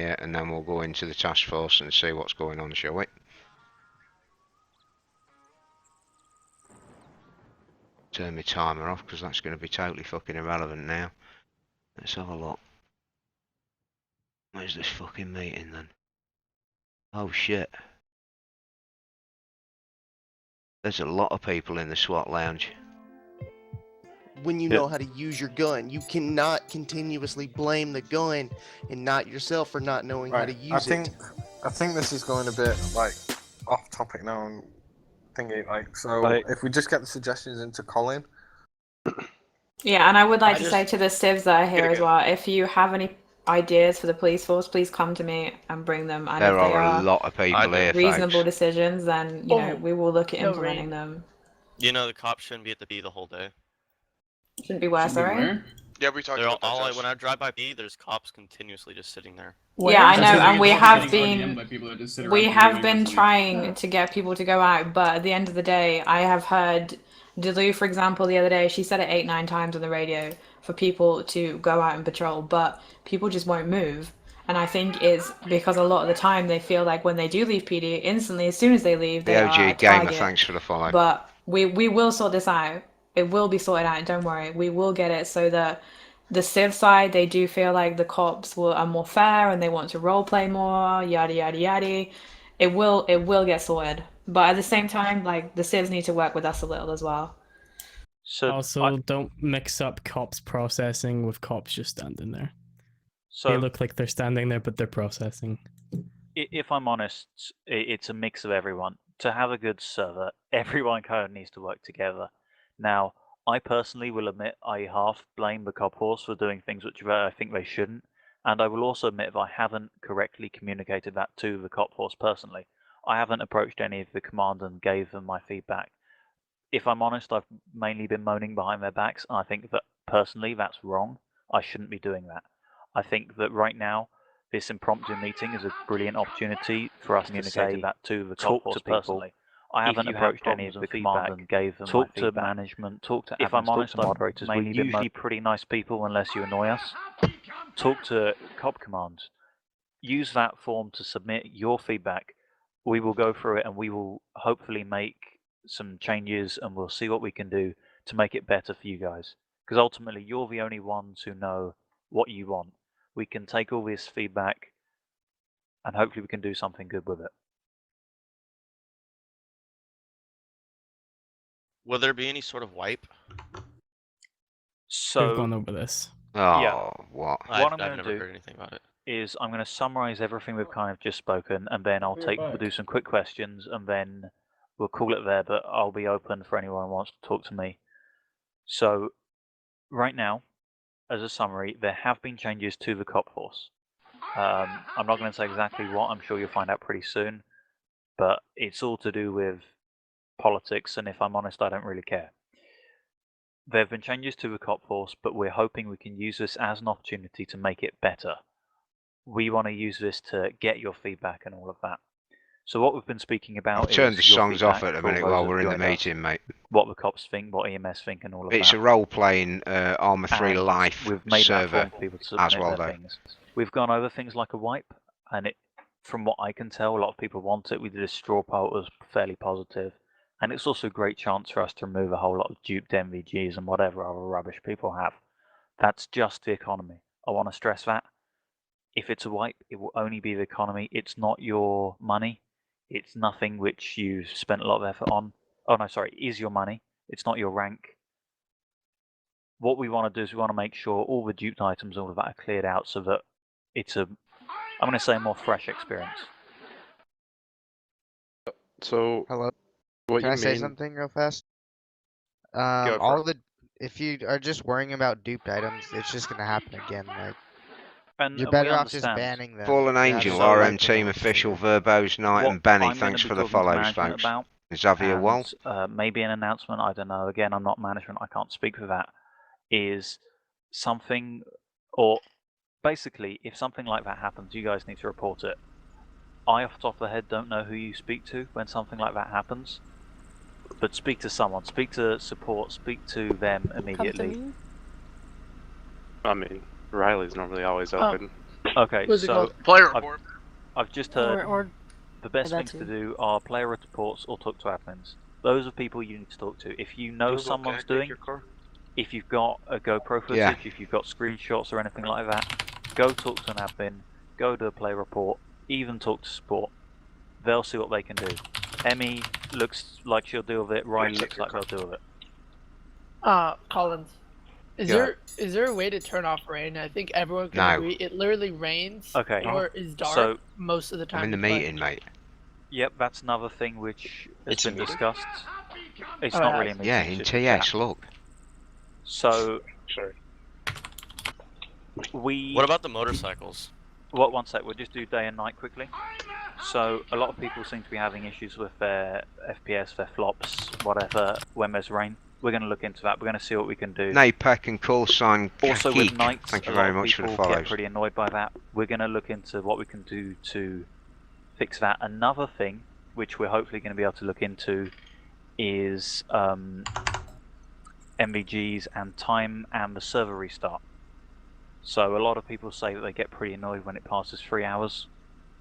here, and then we'll go into the task force and see what's going on, shall we? Turn my timer off, because that's going to be totally fucking irrelevant now. Let's have a look. Where's this fucking meeting then? Oh shit. There's a lot of people in the SWAT lounge. When you know how to use your gun, you cannot continuously blame the gun and not yourself for not knowing how to use it. I think this is going a bit like off topic now and thingy like so. If we just get the suggestions into Colin. Yeah, and I would like to say to the civs that are here as well, if you have any ideas for the police force, please come to me and bring them. And There if they are a lot of people here, reasonable folks. decisions, then you know we will look at implementing them. You know the cops shouldn't be at the B the whole day. Shouldn't be where, sorry? Yeah, we talked about that. When I drive by B, there's cops continuously just sitting there. Yeah, I know, and we have been trying to get people to go out, but at the end of the day, I have heard Delu, for example, the other day, she said it 8-9 times on the radio for people to go out and patrol, but people just won't move. And I think it's because a lot of the time they feel like when they do leave PD, instantly, as soon as they leave, they are a target. Thanks for the follow. But we will sort this out. It will be sorted out, don't worry. We will get it so that the civ side, they do feel like the cops are more fair and they want to role play more, yada yada yada. It will get sorted. But at the same time, like the civs need to work with us a little as well. So also, don't mix up cops processing with cops just standing there. So they look like they're standing there, but they're processing. If I'm honest, it's a mix of everyone. To have a good server, everyone kind of needs to work together. Now, I personally will admit I half blame the cop force for doing things which I think they shouldn't, and I will also admit if I haven't correctly communicated that to the cop force personally. I haven't approached any of the command and gave them my feedback. If I'm honest, I've mainly been moaning behind their backs, and I think that personally that's wrong. I shouldn't be doing that. I think that right now, this impromptu meeting is a brilliant opportunity for us to say that to the cop force personally. I haven't approached any of the command and gave them my feedback. Talk to management, talk to admins, if I'm honest, moderators, we're usually pretty nice people unless you annoy us. Talk to cop command. Use that form to submit your feedback. We will go through it and we will hopefully make some changes and we'll see what we can do to make it better for you guys. Because ultimately, you're the only ones who know what you want. We can take all this feedback and hopefully we can do something good with it. Will there be any sort of wipe? We've gone over this. Oh, yeah. what? What I'm I've going never to heard anything about it. is I'm going to summarize everything we've kind of just spoken, and then we'll do some quick questions, and then we'll call it there, but I'll be open for anyone who wants to talk to me. So, right now, as a summary, there have been changes to the cop force. I'm not going to say exactly what, I'm sure you'll find out pretty soon, but it's all to do with politics, and if I'm honest, I don't really care. There have been changes to the cop force, but we're hoping we can use this as an opportunity to make it better. We want to use this to get your feedback and all of that. So what we've been speaking about I'll turn the songs off at a minute while we're in the meeting, mate. What the cops think, what EMS think, and all of that. It's a role-playing Arma 3 Life we've made server for people to submit as well, their though. things. We've gone over things like a wipe, and from what I can tell, a lot of people want it. We did a straw poll, it was fairly positive. And it's also a great chance for us to remove a whole lot of duped MVGs and whatever other rubbish people have. That's just the economy. I want to stress that. If it's a wipe, it will only be the economy. It's not your money. It's nothing which you've spent a lot of effort on. Oh no, sorry, it is your money. It's not your rank. What we want to do is we want to make sure all the duped items, all of that are cleared out so that it's I'm going to say a more fresh experience. So, hello. What Can you I say mean? something real fast? Go for it. If you are just worrying about duped items, it's just gonna happen again. Like, and you're better we off just understand. banning them. Fallen rather Angel, than RM wiping team them. official, Verbos, Knight, What and Benny. I'm Thanks gonna for be the talking to follows, management folks. about, Xavier Wall. maybe an announcement, I don't know. Again, I'm not management, I can't speak for that. Is something, or basically, if something like that happens, you guys need to report it. I, off the top of the head, don't know who you speak to when something like that happens. But speak to someone, speak to support, speak to them immediately. I mean, Riley's normally always open. Okay, What's it so called? Player I've, report. I've just heard Or the best that things to too. do are player reports or talk to admins. Those are people you need to talk to. If you know someone's doing, if you've got a GoPro footage, Yeah. if you've got screenshots or anything like that, go talk to an admin, go do a player report, even talk to support. They'll see what they can do. Emmy looks like she'll deal with it. Riley looks like they'll deal with it. Collins. Is Go there a way to turn off rain? I think everyone can No. agree it literally rains Okay. or is dark So- most of the time. I'm in the we play. meeting, mate. Yep, that's another thing which has It's a been meeting? discussed. It's Oh, not yeah. really a meeting. Yeah, it's in just a chat. TS, look. So Sorry. we. What about the motorcycles? What? One sec. We'll just do day and night quickly. So a lot of people seem to be having issues with their FPS, their flops, whatever, when there's rain. We're going to look into that. We're going to see what we can do. NAPAC and call sign Also Geek. with nights, Thank you a lot very of much for the people get follows. pretty annoyed by that. We're going to look into what we can do to fix that. Another thing, which we're hopefully going to be able to look into, is MVGs and time and the server restart. So a lot of people say that they get pretty annoyed when it passes 3 hours.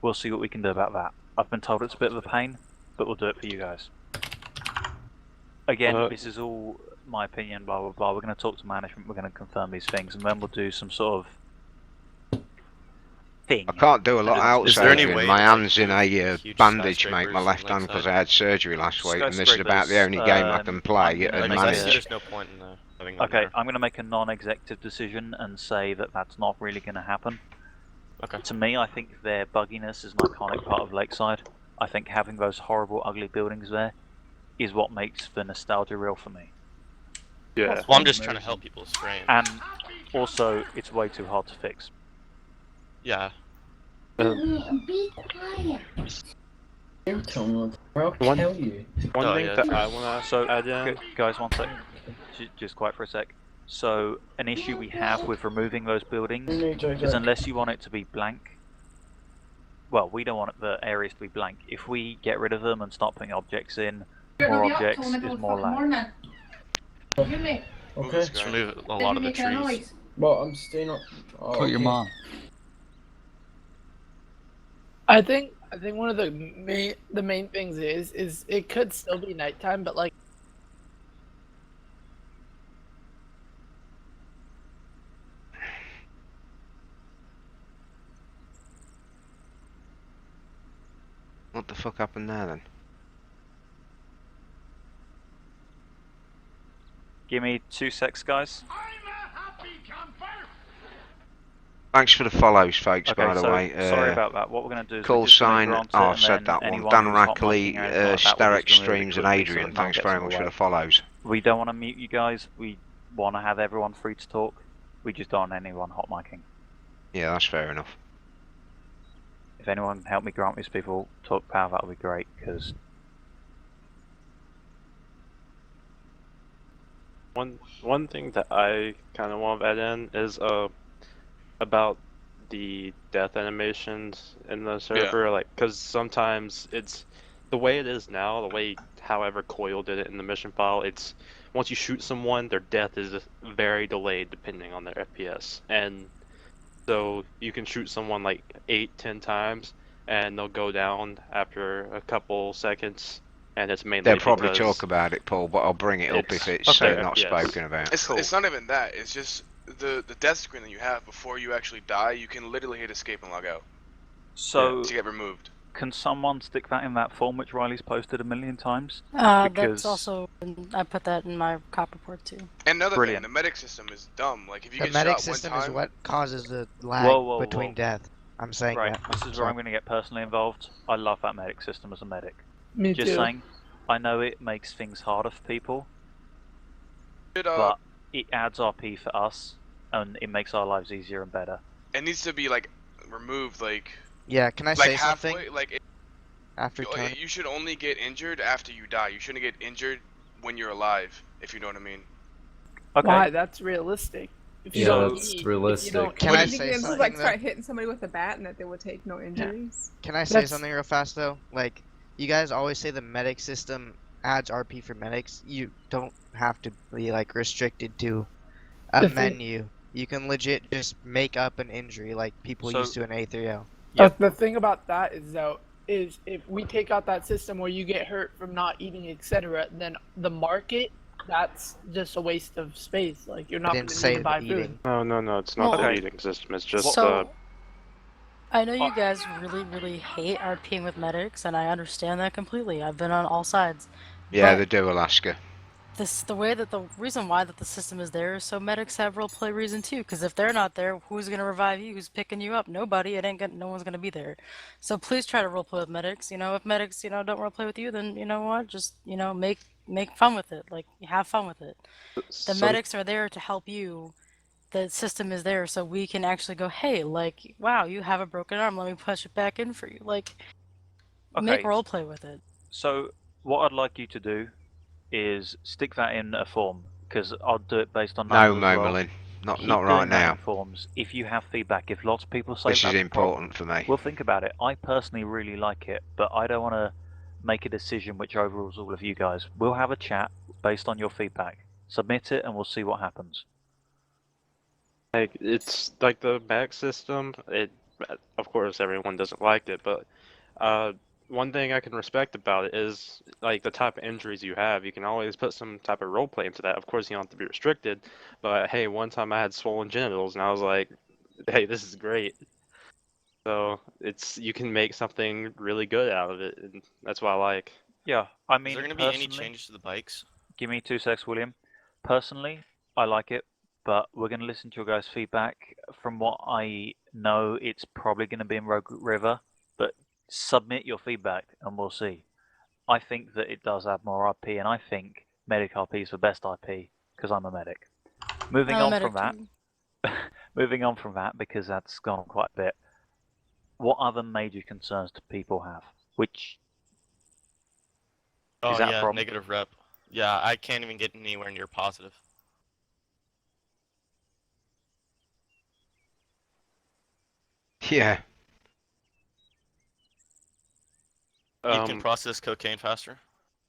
We'll see what we can do about that. I've been told it's a bit of a pain, but we'll do it for you guys. Again, this is all my opinion, blah blah blah. We're going to talk to management, we're going to confirm these things, and then we'll do some sort of thing. I can't do a lot out Is there any surgery. way My to, like, hand's in do a huge bandage, mate. My skyscrapers left on hand that because side? I had surgery last week, and this is about the Skyscrapers, only game I can play I'm and gonna Like, make I manage. see it. there's no point in having them Okay, there. I'm going to make a non-executive decision and say that that's not really going to happen. Okay. To me, I think their bugginess is an iconic part of Lakeside. I think having those horrible, ugly buildings there is what makes the nostalgia real for me. Yeah. Well, I'm just trying to help people strain. And also, it's way too hard to fix. Yeah. Be quiet. One thing Oh, yeah, that true. I want to So, add in. guys, one sec. Just quiet for a sec. So, an issue we have with removing those buildings is unless you want it to be blank. Well, we don't want the areas to be blank. If we get rid of them and start putting objects in, more objects is more lag. Okay. Just remove a lot of the trees. Well, I'm staying on. Oh, Call your mom. I think one of the main things is it could still be nighttime, but like What the fuck happened there then? Give me 2 secs, guys. Thanks for the follows, folks, Okay, by the so way. sorry about that. What we're going to do is Call we're just gonna sign. grant it, Oh, I and said then that one. anyone Dan who's hot Rackley, micing or anything like that, Starek we'll just remove it Streams, and quickly so Adrian. it Thanks gets very in the much for way. the follows. We don't want to mute you guys. We want to have everyone free to talk. We just don't want anyone hot micing. Yeah, that's fair enough. If anyone can help me grant these people talk power, that would be great, because One thing that I kind of want to add in is about the death animations in the server, like, because sometimes it's the way it is now, the way however Coil did it in the mission file, it's once you shoot someone, their death is very delayed depending on their FPS, and so you can shoot someone like 8-10 times and they'll go down after a couple seconds. And it's mainly They'll probably because talk about it, Paul, but I'll bring it up if it's okay, not yes. spoken about. It's not even that. It's just the death screen that you have before you actually die. You can literally hit escape and log out. So to get removed. Can someone stick that in that form which Riley's posted 1,000,000 times? That's also, I put that in my cop report too. And another Brilliant. thing, the medic system is dumb. Like if you The get medic shot system one is time, what causes the lag Whoa, between whoa. death. I'm saying Right, that. this is where I'm going to get personally involved. I love that medic system as a medic. Me Just too. saying, I know it makes things harder for people, it, but it adds RP for us, and it makes our lives easier and better. it needs to be like removed. Like Yeah, can I like say halfway. something? Like After turn. you should only get injured after you die. You shouldn't get injured when you're alive. If you know what I mean. Okay. Why? That's realistic. If you don't eat, if you don't Can eat- I You think say this is something like though? start hitting somebody with a bat and that they would take no injuries? Can I say That's- something real fast though? Like, you guys always say the medic system adds RP for medics. You don't have to be like restricted to a The thing- menu. You can legit just make up an injury like people So- used to in A3L. The thing about that is though, is if we take out that system where you get hurt from not eating, etc., then the market, that's just a waste of space. Like you're not going didn't to say need to buy the food. eating. No, it's not Well, the okay. eating system. It's just So, I know you guys really hate RPing with medics, and I understand that completely. I've been on all sides. Yeah, But they do, Alaska. the reason why that the system is there is so medics have roleplay reason too. Because if they're not there, who's gonna revive you? Who's picking you up? Nobody. No one's gonna be there. So please try to roleplay with medics. You know, if medics don't roleplay with you, then you know what? Just make fun with it. Like have fun with it. The medics are there to help you. The system is there so we can actually go, hey, like, wow, you have a broken arm. Let me push it back in for you. Like, make Okay. roleplay with it. So what I'd like you to do is stick that in a form, because I'll do it based on No, numbers as well. Momerlin. Not Keep right doing that now. in forms. If you have feedback, if lots of people say This is that's a problem, important for me. we'll think about it. I personally really like it, but I don't want to make a decision which overrules all of you guys. We'll have a chat based on your feedback. Submit it and we'll see what happens. like it's like the back system. It, of course, everyone doesn't like it, but one thing I can respect about it is like the type of injuries you have. You can always put some type of role play into that. Of course, you don't have to be restricted, but hey, one time I had swollen genitals, and I was like, hey, this is great. So you can make something really good out of it, and that's what I like. Yeah, I mean, Is there going to be any personally- changes to the bikes? Give me 2 secs, William. Personally, I like it, but we're going to listen to your guys' feedback. From what I know, it's probably going to be in Rogue River, but submit your feedback and we'll see. I think that it does add more RP, and I think Medic RP is the best IP because I'm a medic. Moving I'm a on medic from that, moving on from that because that's gone on quite a bit. What other major concerns do people have? Which Oh is that a yeah, problem? negative rep. Yeah, I can't even get anywhere near positive. Yeah. You can process cocaine faster.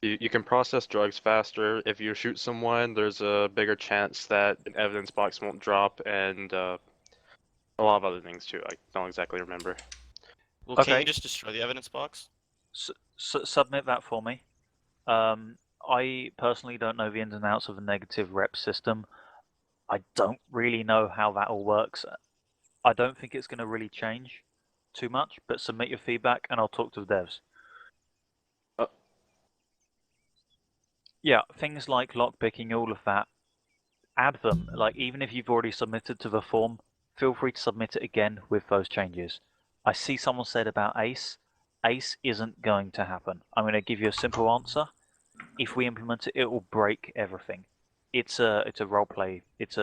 You can process drugs faster. If you shoot someone, there's a bigger chance that an evidence box won't drop, and a lot of other things too. I don't exactly remember. Well, can't Okay. you just destroy the evidence box? Submit that for me. I personally don't know the ins and outs of the negative rep system. I don't really know how that all works. I don't think it's going to really change too much, but submit your feedback and I'll talk to the devs. Yeah, things like lockpicking, all of that, add them. Like, even if you've already submitted to the form, feel free to submit it again with those changes. I see someone said about Ace. Ace isn't going to happen. I'm going to give you a simple answer. If we implement it, it will break everything. It's a roleplay. It's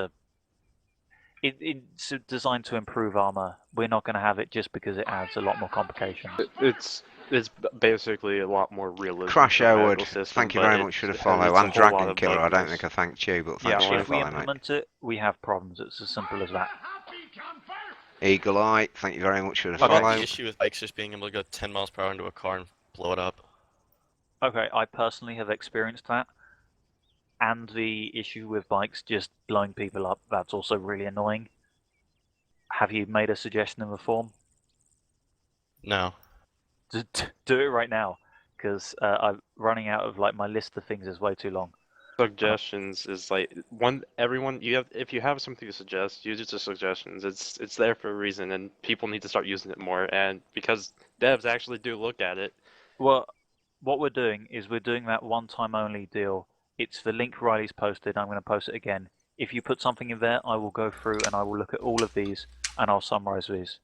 designed to improve armor. We're not going to have it just because it adds a lot more complications. It's basically a lot more realistic. Crash Elwood, thank you very much for the follow. And Dragon Killer, I don't think I thanked you, but thanks Yeah, for the if we follow, mate. implement it, we have problems. It's as simple as that. Eagle Eye, thank you very much for the I got follow. the issue with bikes just being able to go 10 miles per hour into a car and blow it up. Okay, I personally have experienced that. And the issue with bikes just blowing people up, that's also really annoying. Have you made a suggestion in the form? No. Do it right now, because I'm running out of my list of things is way too long. Suggestions is like if you have something to suggest, use it to suggestions. It's there for a reason, and people need to start using it more. And because devs actually do look at it. Well, what we're doing is we're doing that one-time only deal. It's the link Riley's posted. I'm going to post it again. If you put something in there, I will go through and I will look at all of these and I'll summarize these.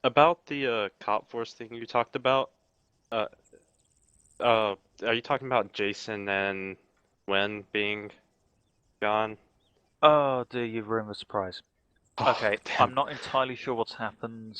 About the cop force thing you talked about, are you talking about Jason and Wen being gone? Oh, dear, you've ruined the surprise. Okay, damn. I'm not entirely sure what's happened.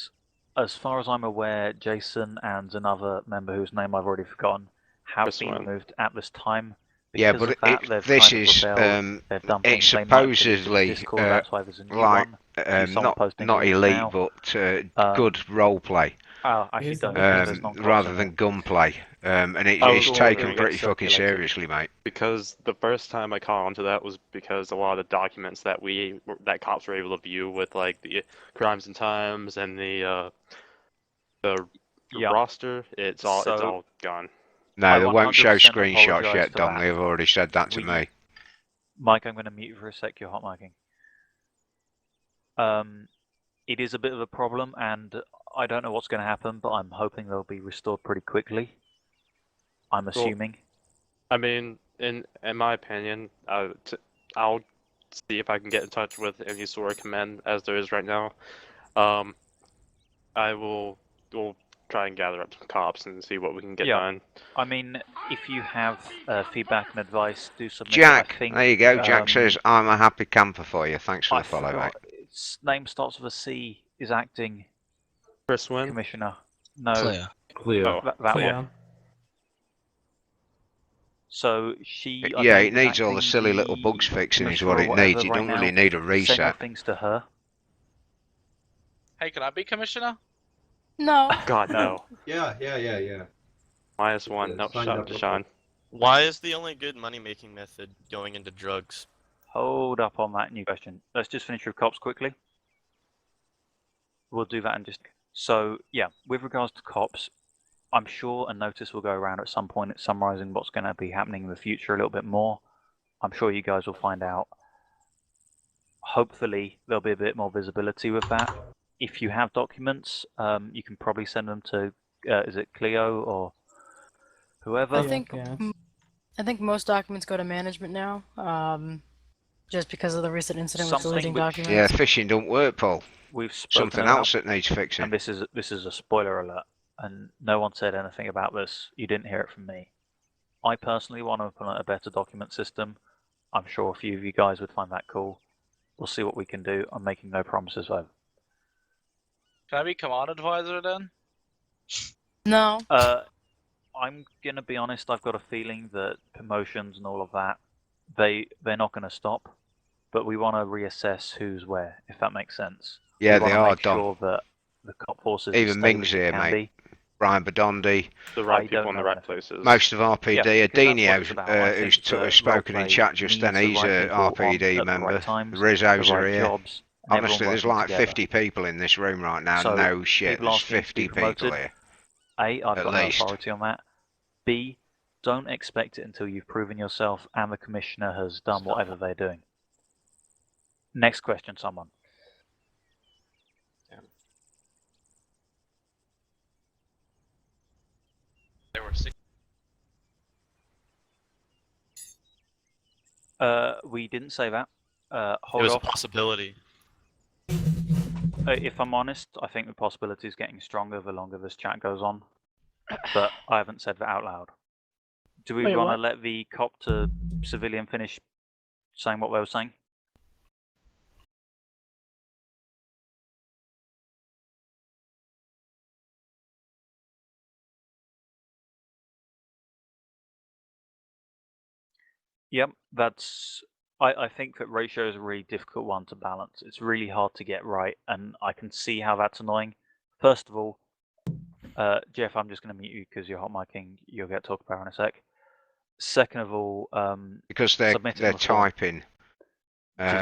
As far as I'm aware, Jason and another member whose name I've already forgotten have This been one. removed at this time. Yeah, Because but of that, they've this kind of is rebelled. They've done it's things they might delete in supposedly Discord, that's why there's a new like one. See someone posting not it elite, now. but good role play. Oh, actually don't, because there's non-cops rather in than it. gunplay. And I it's was taken wondering pretty if fucking circulated. seriously, mate. Because the first time I caught onto that was because a lot of the documents that cops were able to view with like the crimes and times and the Yeah. roster, it's all So- gone. No, they won't show 100% screenshots apologise yet, for Dom. that. They've already said that to me. Mike, I'm going to mute you for a sec. You're hot micing. It is a bit of a problem, and I don't know what's going to happen, but I'm hoping they'll be restored pretty quickly. I'm assuming. I mean, in my opinion, I'll see if I can get in touch with any sort of command as there is right now. We'll try and gather up some cops and see what we can get done. I mean, if you have feedback and advice, do submit. Jack, I think, there you go. Jack says, I'm a happy camper for you. Thanks for I the follow, mate. forgot, its name starts with a C. Is acting Chris Wynn? Commissioner. No. Cleo. That one. So she. I Yeah, believe, it is needs all the acting silly little bugs fixing is what it commissioner or needs. It whatever don't right really now. need a Send reset. things to her. Hey, can I be commissioner? No. God, no. Yeah. -1. No, Signed shot up to with Sean. Why is the only good money-making method going into drugs? Hold up on that new question. Let's just finish with cops quickly. We'll do that in just. So yeah, with regards to cops, I'm sure a notice will go around at some point summarising what's going to be happening in the future a little bit more. I'm sure you guys will find out. Hopefully there'll be a bit more visibility with that. If you have documents, you can probably send them to, is it Cleo or whoever? I think most documents go to management now, just because of the recent incident with deleting documents. Yeah, phishing don't work, Paul. We've spoken Something about, else that needs fixing. and this is a spoiler alert, and no one said anything about this. You didn't hear it from me. I personally want to implement a better document system. I'm sure a few of you guys would find that cool. We'll see what we can do. I'm making no promises though. Can I be command advisor then? No. I'm gonna be honest. I've got a feeling that promotions and all of that, they're not gonna stop. But we want to reassess who's where, if that makes sense. Yeah, we they wanna are, make Dom. sure that the cop forces Even Ming's here, mate. Brian Badondi. The right people in the right places. Most of RPD. Yeah, because Adinio, that's what it's about. I who's think that spoken in roleplay chat just then, needs the he's right a people on RPD at the member. right times, Rizzo's the are right here. jobs, and Honestly, everyone there's working like together. 50 people in this room right now. So, No shit, people there's asking to be 50 people promoted, here. A, I've At got no least. authority on that. B, don't expect it until you've proven yourself and the commissioner has done whatever they're doing. Next question, someone. There were 6. We didn't say that. It Hold was off. a possibility. If I'm honest, I think the possibility is getting stronger the longer this chat goes on. But I haven't said that out loud. Do we Wait, want to what? let the cop to civilian finish saying what they were saying? Yep, that's. I think that ratio is a really difficult one to balance. It's really hard to get right, and I can see how that's annoying. First of all, Jeff, I'm just going to mute you because you're hot micing. You'll get talked about in a sec. Second of all, Because they're submitting the form. typing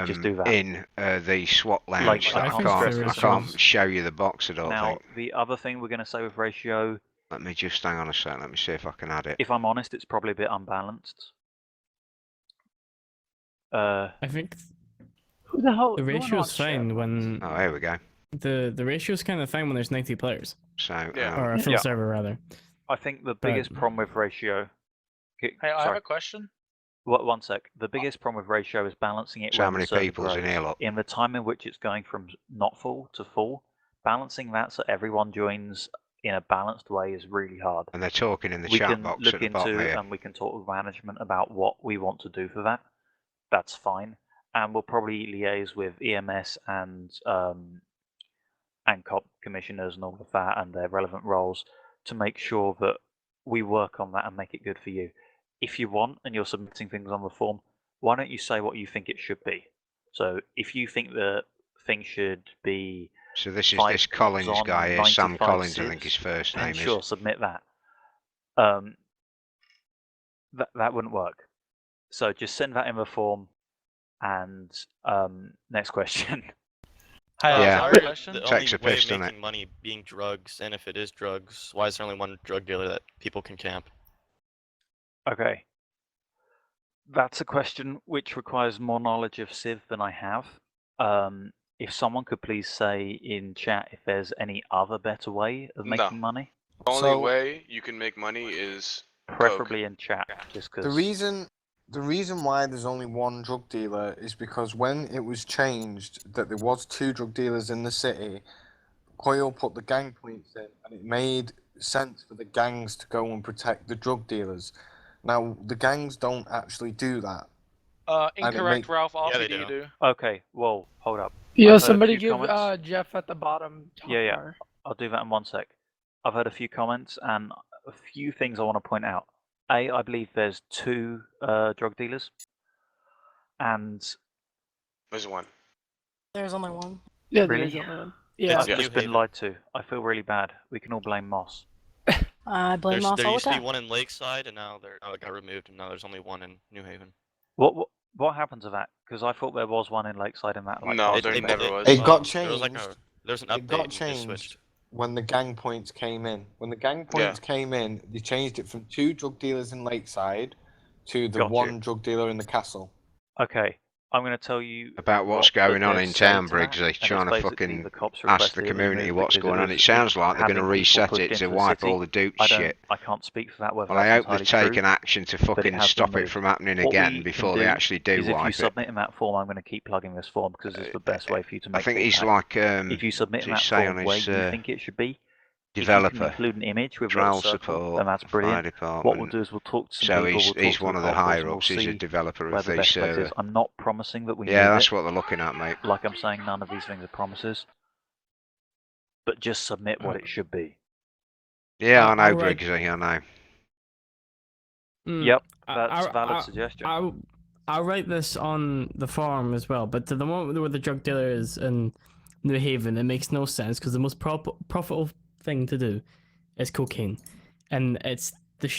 Just do that. in the SWAT lounge. Like, that I I can't can't, stress I this can't enough. show you the box, I don't Now, think. the other thing we're going to say with ratio, Let me just hang on a sec. Let me see if I can add it. if I'm honest, it's probably a bit unbalanced. I think Who the hell? the going ratio's on, fine when Oh, here we go. the ratio's kind of fine when there's 90 players, So, or a full Yeah. server rather. I think the But- biggest problem with ratio. Hey, I have Sorry. a question. One sec. The biggest problem with ratio is balancing it. So how when the many server people's in grows. here, lot? In the time in which it's going from not full to full, balancing that so everyone joins in a balanced way is really hard. and they're talking in the We chat can box look at the bottom into here. and we can talk with management about what we want to do for that. That's fine, and we'll probably liaise with EMS and COP commissioners and all of that and their relevant roles to make sure that we work on that and make it good for you. If you want and you're submitting things on the form, why don't you say what you think it should be? So if you think the thing should be So this is 5 this Collins on guy here, Sam 95 Collins, I think civs, his first then name sure, is. submit that. That wouldn't work. So just send that in the form, and next question. Yeah, The takes only a way piss, of doesn't making it? money being drugs, and if it is drugs, why is there only one drug dealer that people can camp? Okay. That's a question which requires more knowledge of Civ than I have. If someone could please say in chat if there's any other better way of making money. The only way you can make money is Preferably in chat, just because. The reason why there's only one drug dealer is because when it was changed that there was 2 drug dealers in the city, Coyle put the gang points in, and it made sense for the gangs to go and protect the drug dealers. Now the gangs don't actually do that. Incorrect, Ralph. RPD do. Okay, whoa, hold up. Yo, I've heard a somebody few give comments. Jeff at the bottom. Yeah, I'll do that in 1 sec. I've heard a few comments and a few things I want to point out. I believe there's 2 drug dealers, and there's 1. There's only one. Yeah, really? there's only one. Yeah. I've just been lied to. I feel really bad. We can all blame Moss. I blame Moss There all the used to be time. one in Lakeside, and now it got removed, and now there's only one in New Haven. What happened to that? Because I thought there was one in Lakeside and that. Like, No, last there week. never was. It got There was changed. there's an update. It got and they switched. changed when the gang points came in. When the gang points came in, they changed it from 2 drug dealers in Lakeside to the Got you. 1 drug dealer in the castle. Okay, I'm going to tell you About what's what going on they've in said town, to that, Briggsy, and trying it's to basically fucking the cops ask requested the it community removed what's because going on. was It sounds like they're going to having people reset pushed it to into the wipe city. all the Duke I shit. can't speak for that. Whether Well, I that's hope they've entirely taken true, action to but it fucking has been stop it moved. from happening What again we before can they do actually do is if you wipe it. submit in that form, I'm going to keep plugging this form because it's the best way for you to make I think he's feedback. like, if you submit in does that it say form on where his you think it should be, if you developer, can include an image with a trial little circle, support, then that's fire brilliant. department. What we'll do is we'll talk to some So people. We'll he's talk one to of the the cop force, higher and we'll ups. He's a see developer where of the the best place is. server. I'm not promising that we Yeah, need that's it. what they're looking at, mate. Like I'm saying, none of these things are promises. But just submit what it should be. Yeah, I know, Alright. Briggsy, I know. Yep, that's a valid suggestion. I'll write this on the forum as well, but to the moment where the drug dealer is in New Haven, it makes no sense because the most profitable thing to do is cocaine, and that's the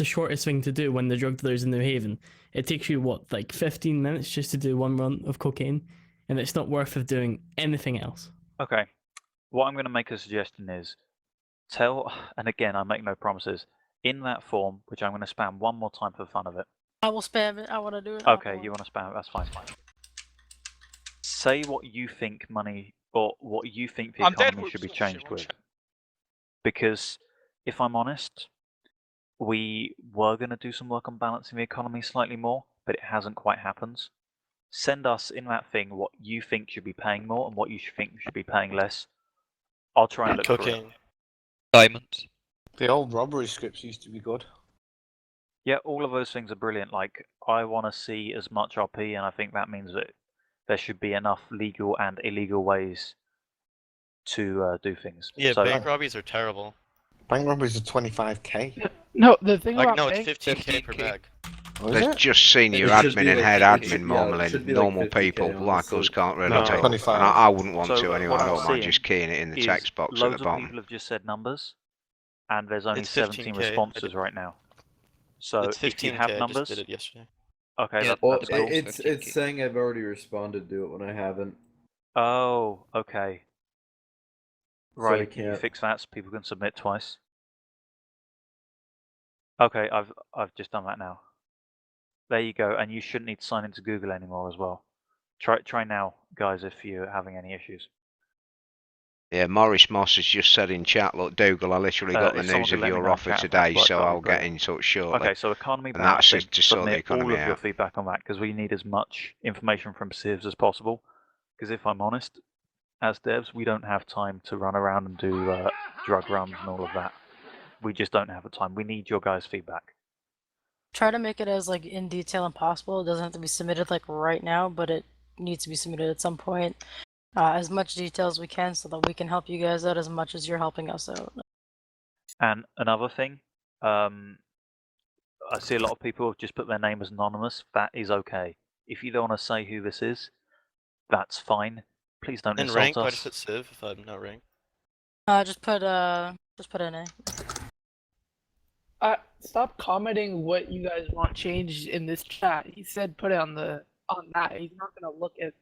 shortest thing to do when the drug dealer's in New Haven. It takes you what, like 15 minutes just to do 1 run of cocaine, and it's not worth of doing anything else. Okay, what I'm going to make a suggestion is and again, I make no promises, in that form, which I'm going to spam 1 more time for the fun of it. I will spam it. I want to do it. Okay, you want to spam it, that's fine. Say what you think money, or what you think the economy should be changed with. Because, if I'm honest, we were going to do some work on balancing the economy slightly more, but it hasn't quite happened. Send us in that thing what you think should be paying more and what you think should be paying less. I'll try and look for it. Diamonds. The old robbery scripts used to be good. Yeah, all of those things are brilliant. Like, I want to see as much RP, and I think that means that there should be enough legal and illegal ways to do things. Yeah, so, bank robberies are terrible. Bank robberies are 25k. No, the thing Like, about no, bank... it's 15k per bag. They're just senior admin and head admin mumbling. Normal people like us can't really take it. And I wouldn't want to anyway. I don't mind just keying it in the text box at the loads of bottom. people have just said numbers, and there's only It's 17 15K. responses right now. So It's if you 15K, have I numbers, just did it yesterday. okay, Well, that's cool. it's saying I've already responded to it when I haven't. Oh, okay. So Right, I can you can't- fix that so people can submit twice? Okay, I've just done that now. There you go, and you shouldn't need to sign into Google anymore as well. Try now, guys, if you're having any issues. Yeah, Morris Moss has just said in chat, look, Dougal, I literally got the if someone news could of let me your know in offer chat if today, that's so that'd be I'll get great. in touch shortly. Okay, so economy And that's balancing, to sort the submit all economy of your out. feedback on that, because we need as much information from Civs as possible. Because if I'm honest, as devs, we don't have time to run around and do drug runs and all of that. We just don't have the time. We need your guys' feedback. Try to make it as like in detail as possible. It doesn't have to be submitted like right now, but it needs to be submitted at some point. As much detail as we can so that we can help you guys out as much as you're helping us out. And another thing, I see a lot of people have just put their name as anonymous. That is okay. If you don't want to say who this is, that's fine. Please don't In insult rank, I us. just put Civ if I'm not rank. Just put NA. Stop commenting what you guys want changed in this chat. He said put it on that. He's not gonna look at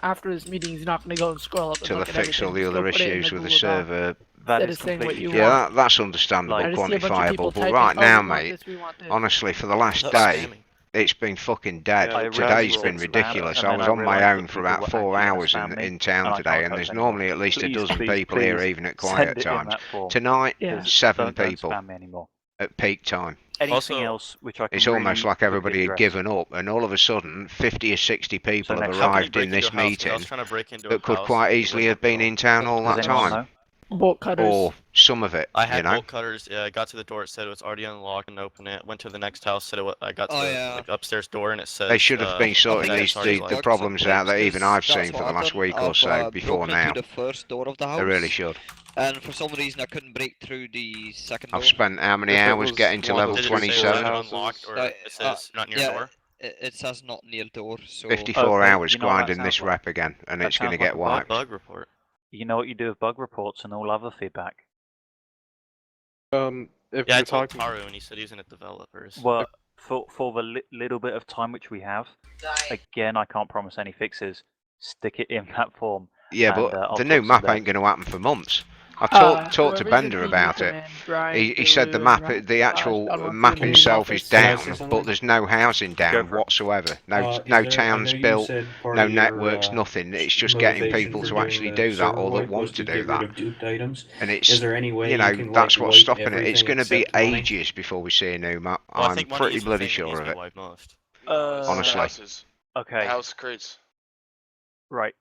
after this meeting. He's not gonna go and scroll up and Till look they at fix everything. all the Just go other put it in issues with the Google Doc. server. That Instead is of saying what you Yeah, want. that's understandable, I just see a bunch of people quantifiable. But typing, right "Oh, now, we want mate, this, we want this." honestly, for the last Stop day, spamming. it's been fucking dead. Yeah, Today's been Spam, ridiculous. and I then was I on my realised own that for people about were 4 actually hours gonna spam me, in town and I today, can't and cope there's anymore. normally at least a Please, dozen please, people here, please even at send quiet it in times. that form. Tonight, Yeah. 7 Don't people spam me anymore. at peak time. Anything Also, else which I can It's almost really like everybody quickly had address? given up, and all of a sudden, 50 or 60 people So have next- how can you arrived break in into this a house? 'Cause I meeting was trying to break into a that could house quite and it easily wouldn't have been go. in town all Does that anyone time. know? Bolt cutters. Or some of it, I had you know? bolt cutters. Yeah, I got to the door. It said it was already unlocked and opened it. Went to the next house. Said I got to the like, upstairs door and it says. They should have been sorting think these it's the problems out that even I've seen for the last week or so before now. The first door of the house. They really should. And for some reason I couldn't break through the second door. I've spent how many If it hours was getting to one of level those Did it say 27? it was unlocked or it says not near yeah, door? It says not near door, so 54 Okay, hours you know what that grinding this sounds like? rep again, and That it's going to sounds like get a wiped. Bug report. You know what you do with bug reports and all other feedback? If Yeah, I you're told talking, Taru and he said he's in at developers. Well, for the little bit of time which we have, again, I can't promise any fixes. Stick it in that form. Yeah, and, but I'll the talk new to map Dev. ain't going to happen for months. I talked to Whoever's Bender in PD about it. command, Brian, He said the Delu, map, and the Josh, actual got one map for the itself is office. down, but there's no housing down for it. whatsoever. No towns built, no networks, nothing. It's just getting people to actually do that or that want to do that. And it's, you know, that's what's stopping it. It's going to be ages before we see a new map. Well, I I'm think one pretty easy bloody thing that needs sure to of be it. wiped most. Honestly. Houses. Okay, House crates. right.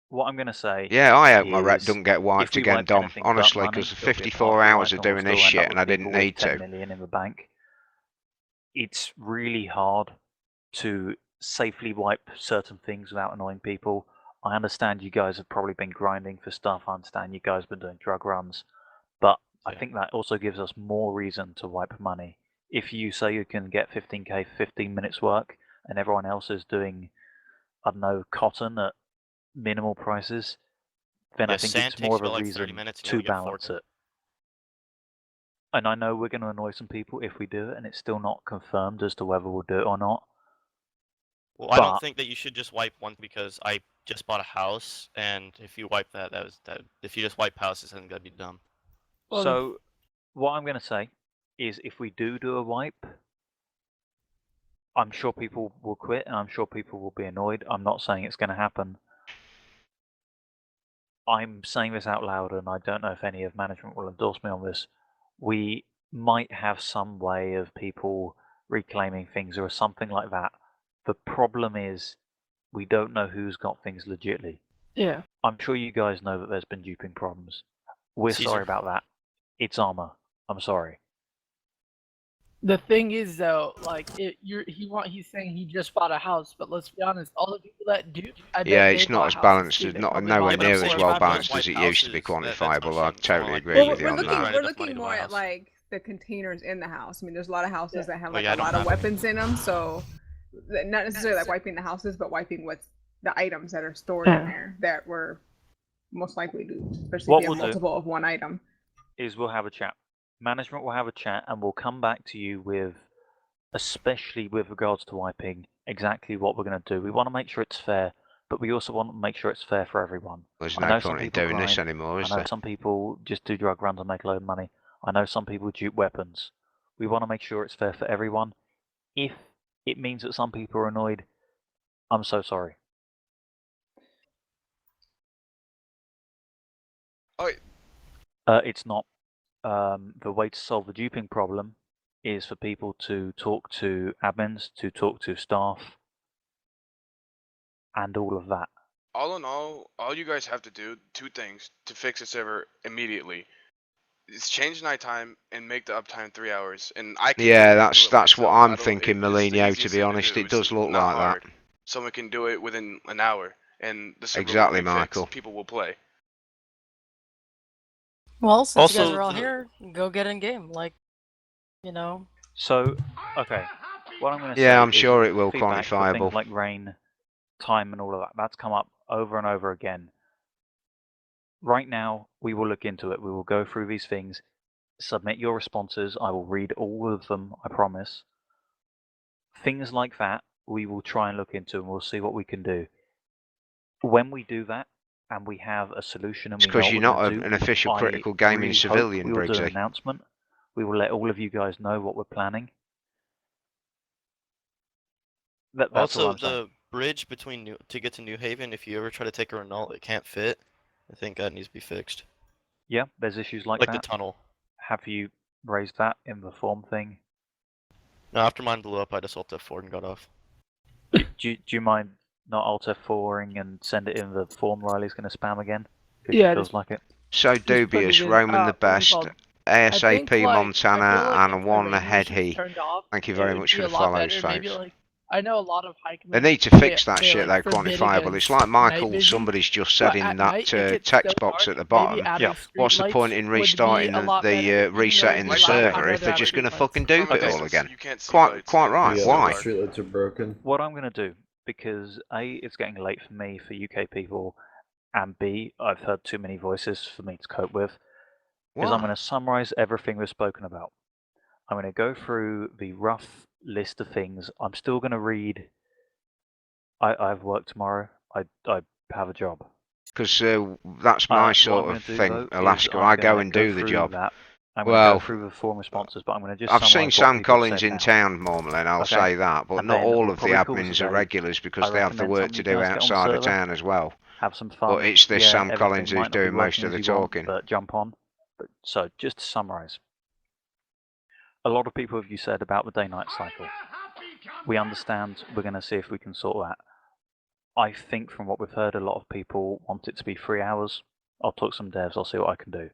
What I'm going to say Yeah, I hope my rep is doesn't get if wiped we again, wiped Dom. anything but Honestly, money, because it'll be a 54 party hours wipe of and we'll doing this still end shit up and I with didn't people with need 10 to. million in the bank. It's really hard to safely wipe certain things without annoying people. I understand you guys have probably been grinding for stuff. I understand you guys have been doing drug runs. But I think that also gives us more reason to wipe money. If you say you can get 15k for 15 minutes work and everyone else is doing, I don't know, cotton at minimal prices, then Yeah, I think sand it's takes more of about a like 30 reason minutes and you to only get 4 balance it. And I know we're going to annoy some people if we do it, and it's still not confirmed as to whether we'll do it or not. Well, I don't think that you should just wipe one because I just bought a house, and if you wipe that, if you just wipe houses, then that'd be dumb. Well, So, what I'm going to say is if we do a wipe, I'm sure people will quit, and I'm sure people will be annoyed. I'm not saying it's going to happen. I'm saying this out loud, and I don't know if any of management will endorse me on this. We might have some way of people reclaiming things or something like that. The problem is we don't know who's got things legitly. Yeah. I'm sure you guys know that there's been duping problems. We're Caesar. sorry about that. It's armor. I'm sorry. The thing is though, like he's saying he just bought a house, but let's be honest, all the people that do, I bet Yeah, they it's not bought as houses balanced, too. as They not probably nowhere bought them near four as or well five balanced times. as it used to be quantifiable. I totally agree Well, with you we're on looking, that. we're looking more at like the containers in the house. I mean, there's a lot of houses that have Oh, like yeah, I a don't lot of have any. weapons in them, so not necessarily like wiping the houses, but wiping what's the items that are stored Yeah. in there that were most likely loot, especially What if you we'll have do- multiple of one item. Is we'll have a chat. Management will have a chat, and we'll come back to you with, especially with regards to wiping, exactly what we're going to do. We want to make sure it's fair, but we also want to make sure it's fair for everyone. There's I no know some point in people doing this grind. anymore, is I know there? some people just do drug runs and make a load of money. I know some people dupe weapons. We want to make sure it's fair for everyone. If it means that some people are annoyed, I'm so sorry. It's not. The way to solve the duping problem is for people to talk to admins, to talk to staff, and all of that. All in all you guys have to do, 2 things to fix the server immediately. Is change nighttime and make the uptime 3 hours. And I can Yeah, do it that's what myself. I'm I don't- thinking, it's the Mourinho. To easiest be thing honest, do. it does It's look not like hard. that. Someone can do it within an hour, and the server Exactly, will be fixed. Michael. People will play. Well, since you guys Also, are all the- here, go get in game. Like, you know. So, okay, what I'm going to say Yeah, I'm is sure it will feedback for quantifiable. things like rain, time, and all of that. That's come up over and over again. Right now, we will look into it. We will go through these things. Submit your responses. I will read all of them, I promise. Things like that, we will try and look into and we'll see what we can do. When we do that, and we have a solution and It's we know because what you're we're not gonna do, an official I critical gaming really hope civilian, we will do an Briggsy. announcement. We will let all of you guys know what we're planning. That's all Also, I'm saying. the bridge between to get to New Haven, if you ever try to take a Renault, it can't fit. I think that needs to be fixed. Yeah, there's issues like Like that. the tunnel. Have you raised that in the form thing? No, after mine blew up, I just Alt F4 and got off. Do you mind not Alt F4ing and send it in the form Riley's going to spam again? If Yeah, she feels just- like it. So Just put it dubious, in, Roman the what best, do you call it? I think, ASAP like, I Montana, feel like and if the one radiation's ahead he. turned off, Thank you it very would much be for a the lot follows, better. Maybe folks. like I know a lot of high They need to fix that shit though, quantifiable. It's like Michael, somebody's just said in that text box at the bottom. What's the point in restarting resetting the server if they're just going to fucking dupe it all again? Quite right. Why? Streetlights are broken. What I'm going to do, because A, it's getting late for me, for UK people, and B, I've heard too many voices for me to cope with, is I'm going to summarize everything we've spoken about. I'm going to go through the rough list of things. I'm still going to read. I have work tomorrow. I have a job. Because that's my What sort I'm of gonna do, thing, though, is Alaska. I'm I gonna go and go do the through job. that. I'm gonna Well, go through the form responses, but I'm going to just I've seen summarize what Sam people Collins said in now. town normally, and I'll Okay? say that, but And not then all we'll of the probably call admins today. are regulars because I they have the recommend work something to you do guys get on the outside of server, town as well. Have some fun. But it's this Yeah, Sam Collins everything who's might not be doing most working of the as you want, talking. but jump on. So just to summarize, a lot of people have you said about the day-night cycle. We understand. We're going to see if we can sort that. I think from what we've heard, a lot of people want it to be 3 hours. I'll talk to some devs. I'll see what I can do.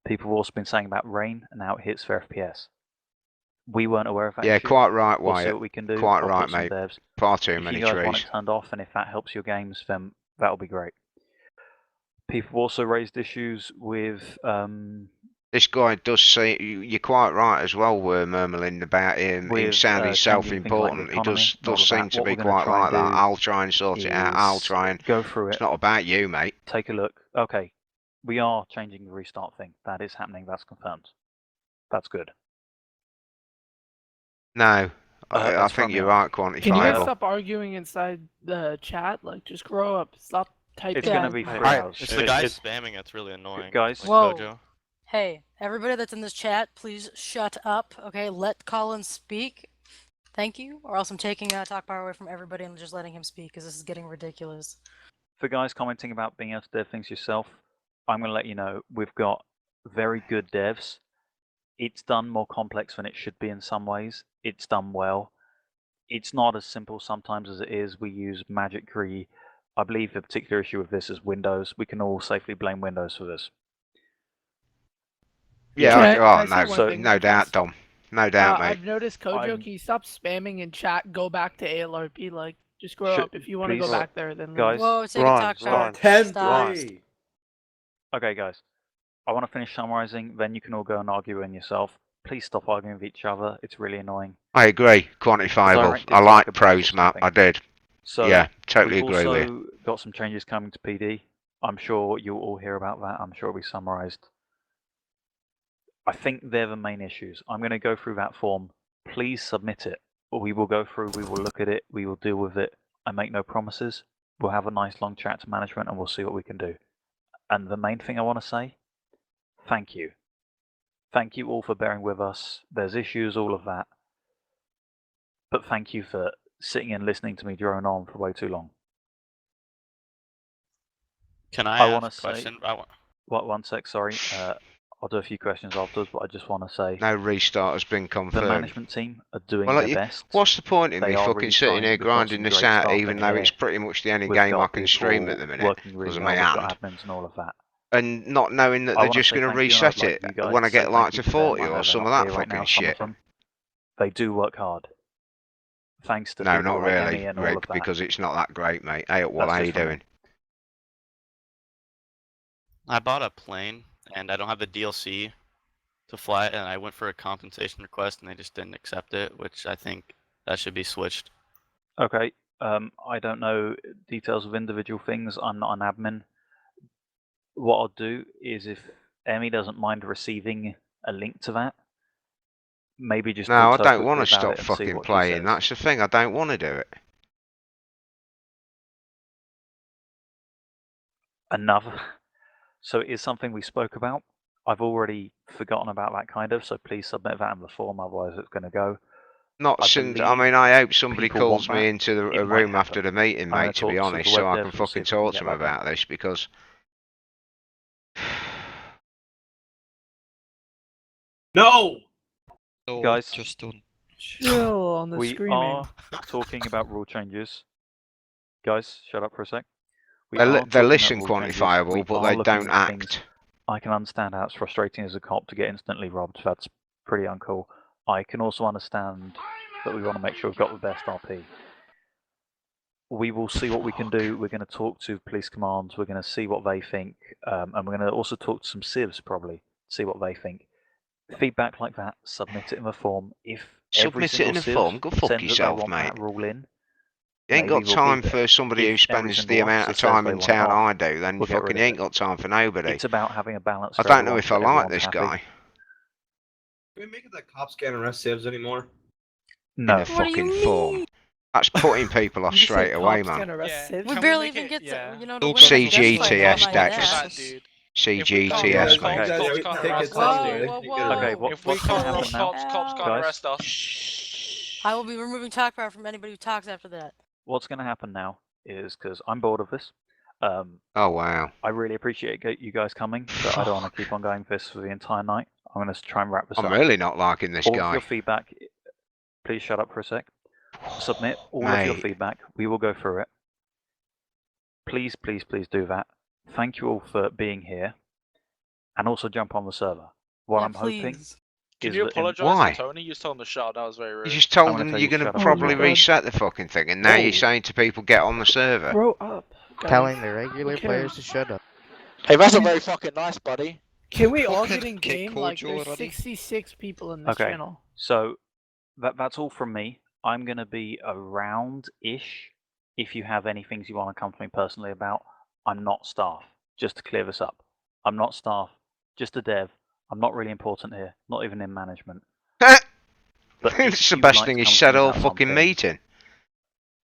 People have also been saying about rain and how it hits for FPS. We weren't aware of that Yeah, issue. quite right, We'll see Wyatt. what we can do. Quite I'll right, talk to some mate. devs. Far too If many you guys want trees. it turned off and if that helps your games, then that'll be great. People also raised issues with This guy does say you're quite right as well, Mermelin, about him with sounding changing things like the self-important. He economy does and all of seem that. to What be we're going quite to try like and that. do I'll try and sort it out. I'll is try and go through it. It's not about you, mate. Take a look. Okay, we are changing the restart thing. That is happening. That's confirmed. That's good. No, I That's think from you're you. right, Can you guys quantifiable. stop arguing inside the chat? Like, just grow up. Stop typing. It's gonna be 3 hours. It's the guy spamming that's really annoying. Guys, like Whoa. Kojo. Hey, everybody that's in this chat, please shut up. Okay, let Colin speak. Thank you. Or else I'm taking talk power away from everybody and just letting him speak because this is getting ridiculous. For guys commenting about being able to dev things yourself, I'm going to let you know we've got very good devs. It's done more complex than it should be in some ways. It's done well. It's not as simple sometimes as it is. We use Magic Tree. I believe the particular issue with this is Windows. We can all safely blame Windows for this. Yeah, Can I no, say one thing? no doubt, Dom. No doubt, mate. I've noticed Kojo, can you stop spamming in chat? Go back to ALRP. Like, just grow up. If you want to go please, back there, then guys. Whoa, take a talk power. 10-3. Okay, guys. I want to finish summarizing, then you can all go and argue in yourself. Please stop arguing with each other. It's really annoying. I agree, quantifiable. Direct it I to like like a pros, Matt. I did. So Yeah, totally we've agree with also you. got some changes coming to PD. I'm sure you'll all hear about that. I'm sure it'll be summarized. I think they're the main issues. I'm going to go through that form. Please submit it. We will go through, we will look at it, we will deal with it. I make no promises. We'll have a nice long chat to management and we'll see what we can do. And the main thing I want to say, thank you. Thank you all for bearing with us. There's issues, all of that. But thank you for sitting and listening to me drone on for way too long. Can I wanna ask a question? What? One sec, sorry. I'll do a few questions afterwards, but I just want to say No restart has been the confirmed. management team are doing Well, their like, best. what's the point in They me are fucking really sitting trying. here We've got grinding some this great out, staff even in though here. it's pretty much the only We've game got I can stream people at the minute working really because of well. my We've hand, got admins and all of that. and not knowing that I they're wanna just say going to thank you, and I'd reset like it you guys when I to say get like thank to you to them. 40 I know or they're some of not that here right fucking now, some shit. of them. They do work hard. Thanks to No, people not like really, Emmy and all Rick, of that. because it's not that great, mate. Hey, what That's are just you from me. doing? I bought a plane and I don't have the DLC to fly it, and I went for a compensation request and they just didn't accept it, which I think that should be switched. Okay, I don't know details of individual things. I'm not an admin. What I'll do is, if Emmy doesn't mind receiving a link to that, maybe just No, I talk to her don't want to quickly about stop it and see fucking what she playing. says. That's the thing. I don't want to do it. Another. So it is something we spoke about. I've already forgotten about that kind of, so please submit that in the form, otherwise it's going to go. Not since. I mean, I hope somebody calls me into a room after the meeting, mate. To be honest, so I can fucking talk to them about this because. No. Guys, just don't. Still on the we screaming. are talking about rule changes. Guys, shut up for a sec. We They are they talking listen about rule changes. quantifiable, We but are they looking don't at things. act. I can understand how it's frustrating as a cop to get instantly robbed. That's pretty uncool. I can also understand that we want to make sure we've got the best RP. We will see what we can do. We're going to talk to police commands. We're going to see what they think. And we're going to also talk to some civs, probably, see what they think. Feedback like that, submit it in a form. If every Submit it in a single form. civ Go fuck sends that they yourself, want mate. that rule in, You ain't maybe got we'll time be there. for somebody who If every spends the single amount of officer says time they in want it town off, I do. Then we'll get fucking rid you of ain't it. got time for nobody. It's about having a balance. I for don't know everyone if so I like everyone's this happy. guy. Can we make it that cops can't arrest civs anymore? No. In a fucking form. That's putting people off straight away, man. We barely even get to, you know, to win CGTS, Dex. Dex. CGTS, mate. Okay, what's going to happen now? Cops Guys, arrest us. I will be removing talk power from anybody who talks after that. what's going to happen now is, because I'm bored of this, Oh, wow. I really appreciate you guys coming, but I don't want to keep on going this for the entire night. I'm going to try and wrap this up. I'm really not liking this all of guy. your feedback, please shut up for a sec. Submit all of your Mate. feedback. We will go through it. Please, please, please do that. Thank you all for being here. And also jump on the server. What I'm hoping is Can you that in- apologise Why? to Tony? You just told him to shut up. That was very rude. You just told I'm gonna them tell you're you to going to shut up. probably Oh my God. reset the fucking thing, and now Whoa. you're saying to people get on the server. Grow up. Guys. Telling the regular Okay. players to shut up. Hey, that's not very fucking nice, buddy. Can we all Fucking get in kick game? Like, Kojo there's already. 66 people in this Okay, channel. so that's all from me. I'm going to be around-ish. If you have any things you want to come to me personally about, I'm not staff. Just to clear this up. I'm not staff, just a dev. I'm not really important here, not even in management. But if It's the you'd best like thing to he come to said me all about fucking something, meeting.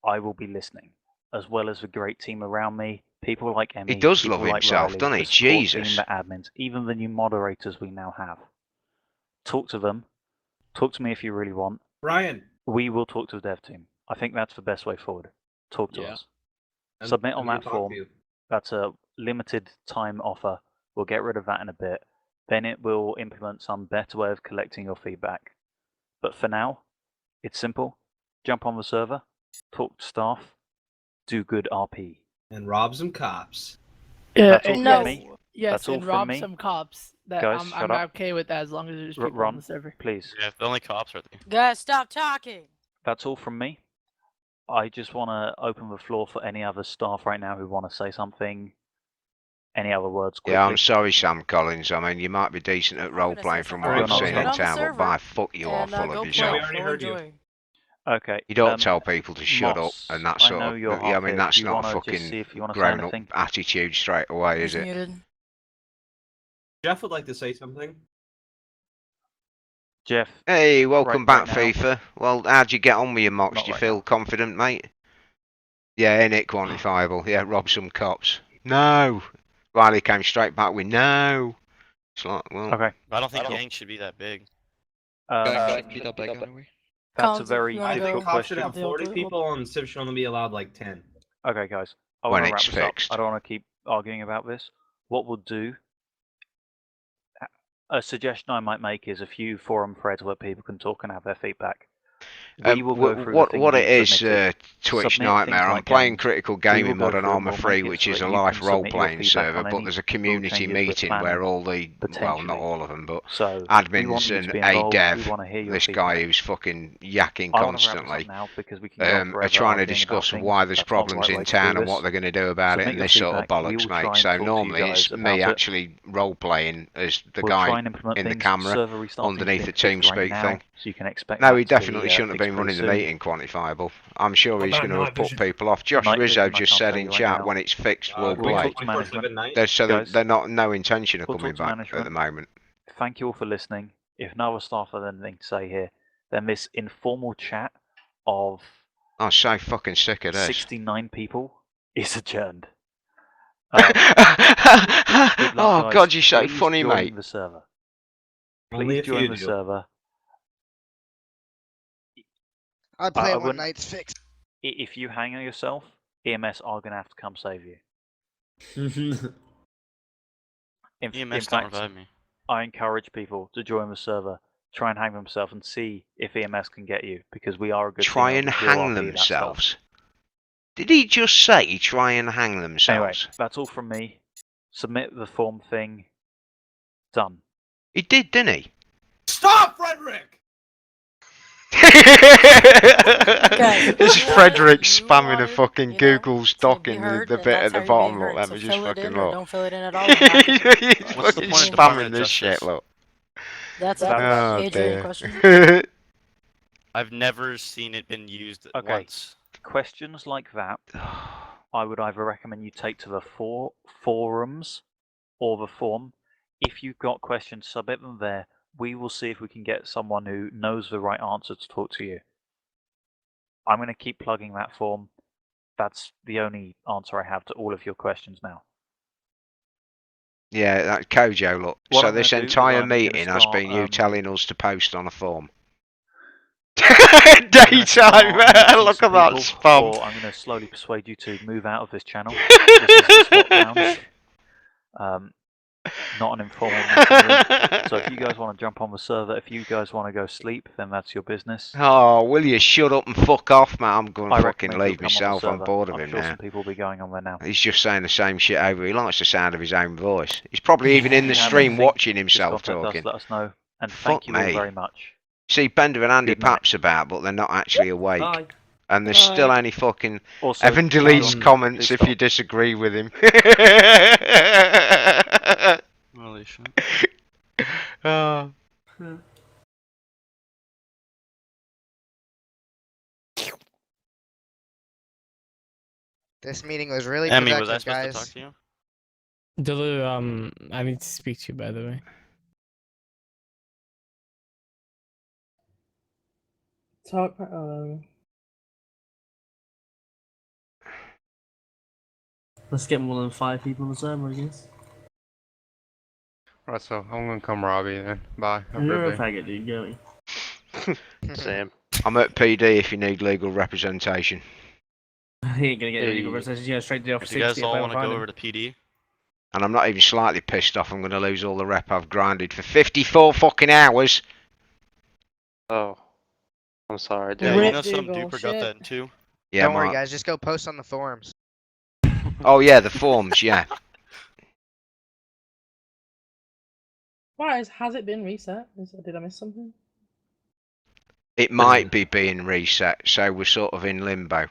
I will be listening, as well as the great team around me. People like Emmy. He does people love like himself, Riley, doesn't he? the support team, Jesus. the admins, even the new moderators we now have. Talk to them. Talk to me if you really want. Ryan. We will talk to the dev team. I think that's the best way forward. Talk to us. I'm- Submit I'm on gonna that talk to form. you. That's a limited time offer. We'll get rid of that in a bit. Then it will implement some better way of collecting your feedback. But for now, it's simple. Jump on the server, talk to staff, do good RP. And rob some cops. That's all no. from me. Yes, That's all and from rob me. some cops. That Guys, I'm shut up. okay with that as long as there's people on Ron, the server. please. Yeah, the only cops are there. Guys, stop talking. That's all from me. I just want to open the floor for any other staff right now who want to say something. Any other words quickly? Yeah, I'm sorry, Sam Collins. I mean, you might be decent at role playing from what You're I've not seen Sam. in town, but by fuck you are and, full go of play. yourself. Go enjoy. Okay. You don't tell people to shut Moss, up and that I sort know of. you're Yeah, I half mean here. that's Do you not a wanna just fucking see if you wanna say grown up anything? attitude straight away, He's is it? muted. Jeff would like to say something. Jeff. Hey, welcome right back, now. FIFA. Well, how'd you get on with your mocks? Not Do you right feel confident, mate? Yeah, ain't it quantifiable? Yeah, rob some cops. No. Riley came straight back with no. It's like, well. Okay. I don't think gangs should be that big. Shouldn't be that big anyway. That's a very I think difficult cops should question. have 40 people and civ should only be allowed like 10. Okay, guys. I When want to wrap it's this up. fixed. I don't want to keep arguing about this. What we'll do, a suggestion I might make is a few forum threads where people can talk and have their feedback. We will go through the things what it you've is, submitted. Twitch Submit Nightmare. things I'm like playing games. Critical We Gaming will go Mod on through and Arma we'll 3, make it which so is that a you live can role submit your playing feedback server, on but any there's a rule community changes we're meeting planning, where all the, well, potentially. not all of them, but So we want admins you to and be a involved. dev, We want to hear your this feedback. guy who's fucking yakking I want to wrap this constantly, up now because we can go are forever trying to arguing about discuss things. why there's That's not the problems right in way to town do and this. what they're going to do about it Submit and your this sort of feedback. We bollocks, will try mate. and So talk to you normally it's guys me about it. actually role playing as the We'll guy try and implement in the things. camera Server restarting underneath is the being fixed right TeamSpeak now, thing. so you can expect No, that he to be, definitely shouldn't have fixed pretty running the soon. meeting, Quantifiable. I'm sure What he's about going to night have put vision? people off. Josh Night Rizzo vision, I just can't said tell in you right chat now. when it's fixed, We'll we'll play. talk to management. So Guys, they're not no intention of we'll coming talk to back at management. the moment. Thank you all for listening. If no other staff have anything to say here, then this informal chat of I'm so fucking sick of this. 69 people is adjourned. Oh God, you're so funny, join mate. The server. Only Please if you join the do. server. I play I it when wouldn't- night's fixed. If you hang on yourself, EMS are going to have to come save you. In EMS fact, don't revive me. I encourage people to join the server, try and hang themselves, and see if EMS can get you, because we are a good Try team and we'll hang RP that stuff. themselves. Did he just say try and hang Anyway, themselves? that's all from me. Submit the form thing. Done. He did, didn't he? Stop, Frederick! This is Frederick spamming a fucking Google's doc in the bit at the bottom. Look, let me just fucking look. Don't fill it in at all. We're not gonna- He's What's the fucking point of Department spamming of this shit. Justice? Look. That's Oh Adrian dear. question. I've never seen it been used Okay. once. Questions like that, I would either recommend you take to the forums or the form. If you've got questions, submit them there. We will see if we can get someone who knows the right answer to talk to you. I'm going to keep plugging that form. That's the only answer I have to all of your questions now. Yeah, that Kojo, look. What So I'm this gonna do is entire I'm gonna meeting has start, been you telling us to post on a form. I'm gonna start Daytime! meeting Look some at that people, spam. Or I'm going to slowly persuade you to move out of this channel. This is the Swap Lounge. Not an informal meeting room. So if you guys want to jump on the server, if you guys want to go sleep, then that's your business. Oh, will you shut up and fuck off, man? I'm going to I fucking recommend you leave come on the myself. I'm server. bored of I'm him sure now. some people will be going on there now. He's just saying the same shit over. He likes the sound of his own voice. He's probably even in the If you have stream anything, watching just himself contact us, talking. let us know. And Fuck thank you all me. very much. See, Bender and Andy Good night. Paps about, but they're not actually awake. Bye. And there's still Bye. only fucking... Also, Evan deletes John, comments please if stop. you disagree with him. Holy shit. Oh. This meeting was really Emmy, productive, was I supposed guys. to talk to you? Delu, I need to speak to you, by the way. Talk. Let's get more than 5 people on the server, I guess. Right, so I'm gonna come rob you then. Bye. Have a You're a good day. faggot, dude. Go away. Same. I'm at PD if you need legal representation. He ain't gonna get any legal representation. You're straight to the office. Do you guys all want to go over to PD? And I'm not even slightly pissed off I'm going to lose all the rep I've grinded for 54 fucking hours. Oh. I'm sorry, dude. Yeah, you know Rip, some Dougal, duper got shit. that too. Yeah, Don't worry, Mark. guys. Just go post on the forums. Oh yeah, the forms, yeah. Why has it been reset? Did I miss something? It might be being reset, so we're sort of in limbo.